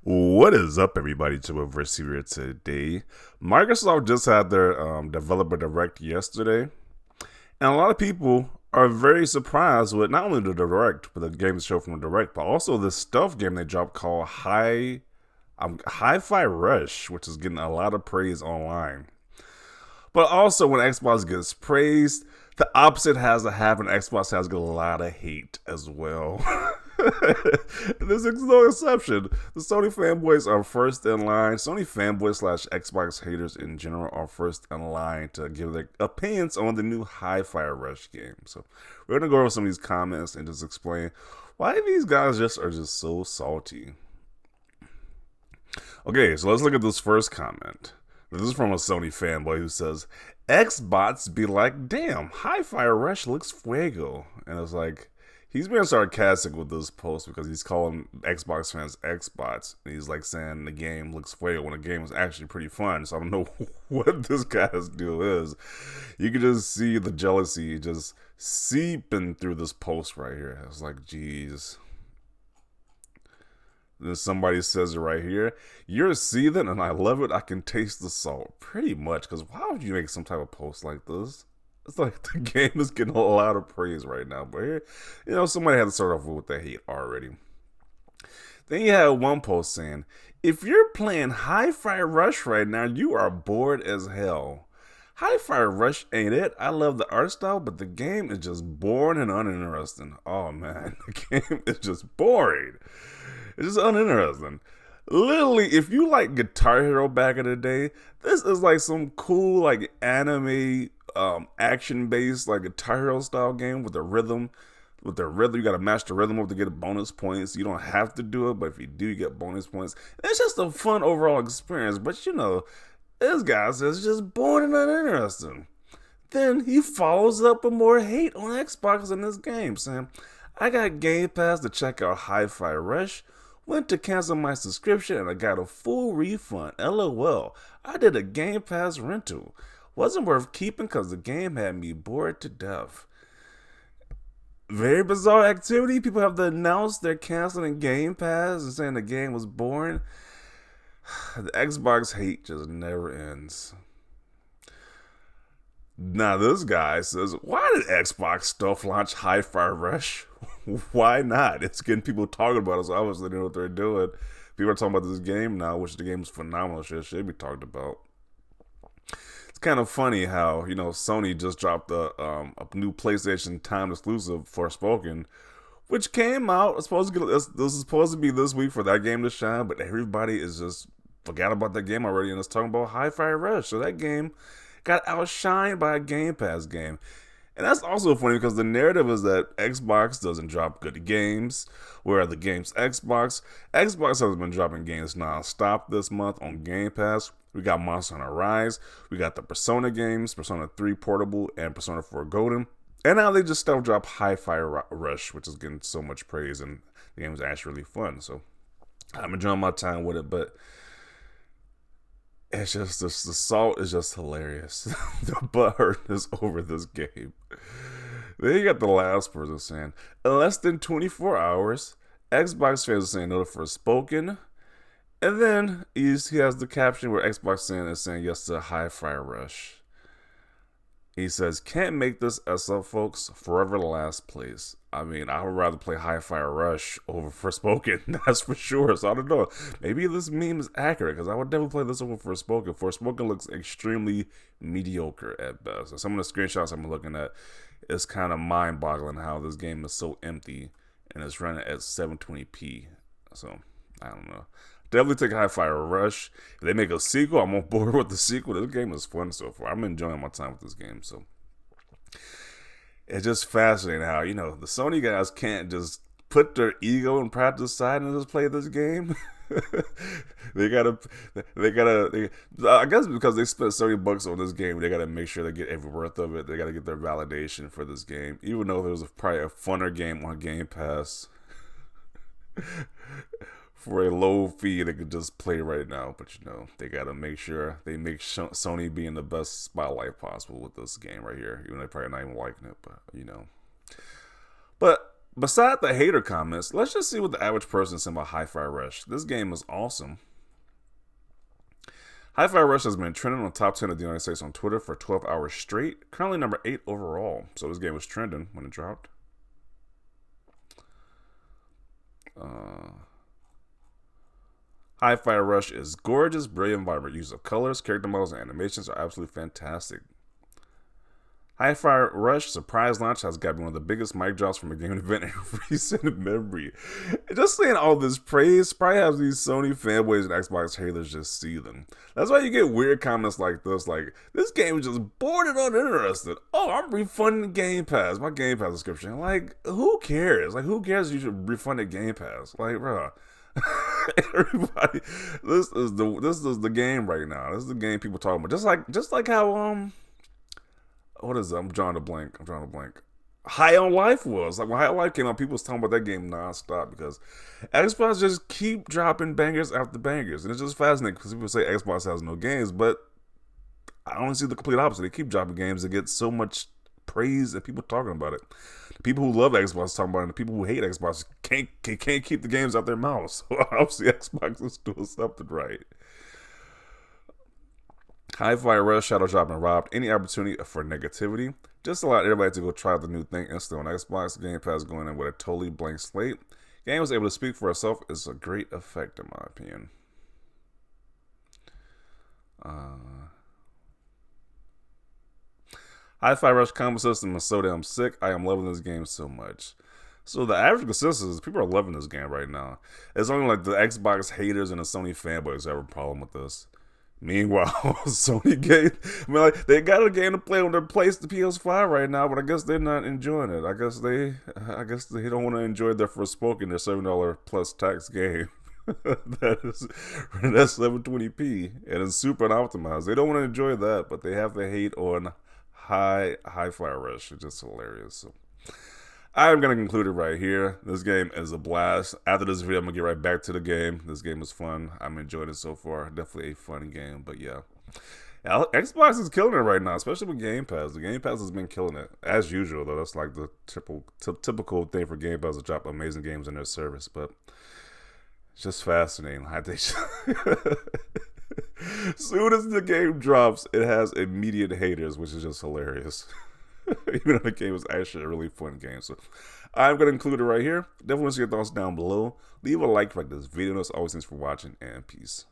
What is up, everybody? To Reverse here today. Microsoft just had their developer direct yesterday, and a lot of people are very surprised with not only the direct, but the game show from the direct, but also this stealth game they dropped called Hi-Fi Rush, which is getting a lot of praise online. But also, when Xbox gets praised, the opposite has to happen. Xbox has got a lot of hate as well. This is no exception. The Sony fanboys are first in line. Sony fanboys slash Xbox haters in general are first in line to give their opinions on the new Hi-Fi Rush game. So we're gonna go over some of these comments and just explain why these guys are just so salty. Okay, so let's look at this first comment. This is from a Sony fanboy who says, Xbots be like, damn, Hi-Fi Rush looks fuego. And it's like, he's being sarcastic with this post because he's calling Xbox fans Xbots. And he's like saying the game looks fuego when the game is actually pretty fun. So I don't know what this guy's deal is. You can just see the jealousy just seeping through this post right here. It's like, geez. Then somebody says it right here. You're seething and I love it. I can taste the salt. Pretty much, because why would you make some type of post like this? It's like the game is getting a lot of praise right now. But here, somebody had to start off with the hate already. Then you had one post saying, if you're playing Hi-Fi Rush right now, you are bored as hell. Hi-Fi Rush ain't it. I love the art style, but the game is just boring and uninteresting. Oh man, the game is just boring. It's just uninteresting. Literally, if you like Guitar Hero back in the day, this is like some cool like anime action-based like Guitar Hero style game with the rhythm. With the rhythm, you gotta match the rhythm up to get bonus points. You don't have to do it, but if you do, you get bonus points. It's just a fun overall experience. But this guy says it's just boring and uninteresting. Then he follows up with more hate on Xbox in this game, saying, I got Game Pass to check out Hi-Fi Rush. Went to cancel my subscription and I got a full refund. LOL. I did a Game Pass rental. Wasn't worth keeping because the game had me bored to death. Very bizarre activity. People have to announce they're canceling Game Pass and saying the game was boring. The Xbox hate just never ends. Now this guy says, why did Xbox stuff launch Hi-Fi Rush? Why not? It's getting people talking about it, so obviously they know what they're doing. People are talking about this game now, which the game is phenomenal. Shit should be talked about. It's kind of funny how, Sony just dropped a new PlayStation time exclusive for Forspoken, which came out. This is supposed to be this week for that game to shine, but everybody is just forgot about that game already and is talking about Hi-Fi Rush. So that game got outshined by a Game Pass game. And that's also funny because the narrative is that Xbox doesn't drop good games, where the game's Xbox has been dropping games non-stop this month on Game Pass. We got Monster Hunter Rise, we got the Persona games, Persona 3 Portable, and Persona 4 Golden. And now they just still drop Hi-Fi Rush, which is getting so much praise, and the game is actually really fun. So I'm enjoying my time with it, but it's just the salt is just hilarious. The butthurt is over this game. Then you got the last person saying, in less than 24 hours, Xbox fans are saying no to Forspoken. And then he has the caption where Xbox is saying yes to Hi-Fi Rush. He says, can't make this SF, folks. Forever last place. I mean, I would rather play Hi-Fi Rush over Forspoken. That's for sure. So I don't know. Maybe this meme is accurate because I would definitely play this over Forspoken. Forspoken looks extremely mediocre at best. So some of the screenshots I'm looking at, it's kind of mind-boggling how this game is so empty and it's running at 720p. So I don't know. Definitely take Hi-Fi Rush. If they make a sequel, I'm on board with the sequel. This game is fun so far. I'm enjoying my time with this game. So it's just fascinating how, the Sony guys can't just put their ego and pride aside and just play this game. I guess because they spent $30 on this game, they gotta make sure they get every worth of it. They gotta get their validation for this game. Even though there's probably a funner game on Game Pass for a low fee they could just play right now, but they gotta make sure they make Sony be in the best spotlight possible with this game right here, even though they're probably not even liking it, but Beside the hater comments, let's just see what the average person said about Hi-Fi Rush. This game is awesome. Hi-Fi Rush has been trending on the top 10 of the United States on Twitter for 12 hours straight. Currently number 8 overall. So this game was trending when it dropped. Hi-Fi Rush is gorgeous, brilliant, vibrant use of colors, character models, and animations are absolutely fantastic. Hi-Fi Rush surprise launch has got one of the biggest mic drops from a game event in recent memory. Just saying all this praise probably has these Sony fanboys and Xbox haters just seething. That's why you get weird comments like this game is just bored and uninterested. Oh, I'm refunding Game Pass, my Game Pass subscription. Like, who cares? Like, who cares if you should refund a Game Pass? Like, bro. Everybody, this is the game right now. This is the game people talking about. Just like how what is it? I'm drawing a blank. High on Life was like when High on Life came out, people was talking about that game nonstop because Xbox just keep dropping bangers after bangers, and it's just fascinating because people say Xbox has no games, but I only see the complete opposite. They keep dropping games that get so much praise and people talking about it. The people who love Xbox talking about it, and the people who hate Xbox can't keep the games out their mouths. So obviously Xbox is doing something right. Hi-Fi Rush, Shadow Drop, and robbed any opportunity for negativity. Just allowed everybody to go try the new thing instantly on Xbox. Game Pass going in with a totally blank slate. Game was able to speak for itself. It's a great effect in my opinion. Hi-Fi Rush combo system is so damn sick. I am loving this game so much. So the average consensus is people are loving this game right now. It's only like the Xbox haters and the Sony fanboys have a problem with this. Meanwhile, Sony game, I mean, like they got a game to play on their place, the PS5 right now, but I guess they're not enjoying it. I guess they don't want to enjoy their Forspoken, their $7 plus tax game. That's 720p and it's super optimized. They don't want to enjoy that, but they have to hate on Hi-Fi Rush. It's just hilarious. So I'm going to conclude it right here. This game is a blast. After this video, I'm going to get right back to the game. This game is fun. I'm enjoying it so far. Definitely a fun game, but yeah. Xbox is killing it right now, especially with Game Pass. The Game Pass has been killing it. As usual, though. That's like the typical thing for Game Pass to drop amazing games in their service, but it's just fascinating. Soon as the game drops, it has immediate haters, which is just hilarious. Even though the game was actually a really fun game. So I'm going to include it right here. Definitely want to see your thoughts down below. Leave a like this video. As always, thanks for watching, and peace.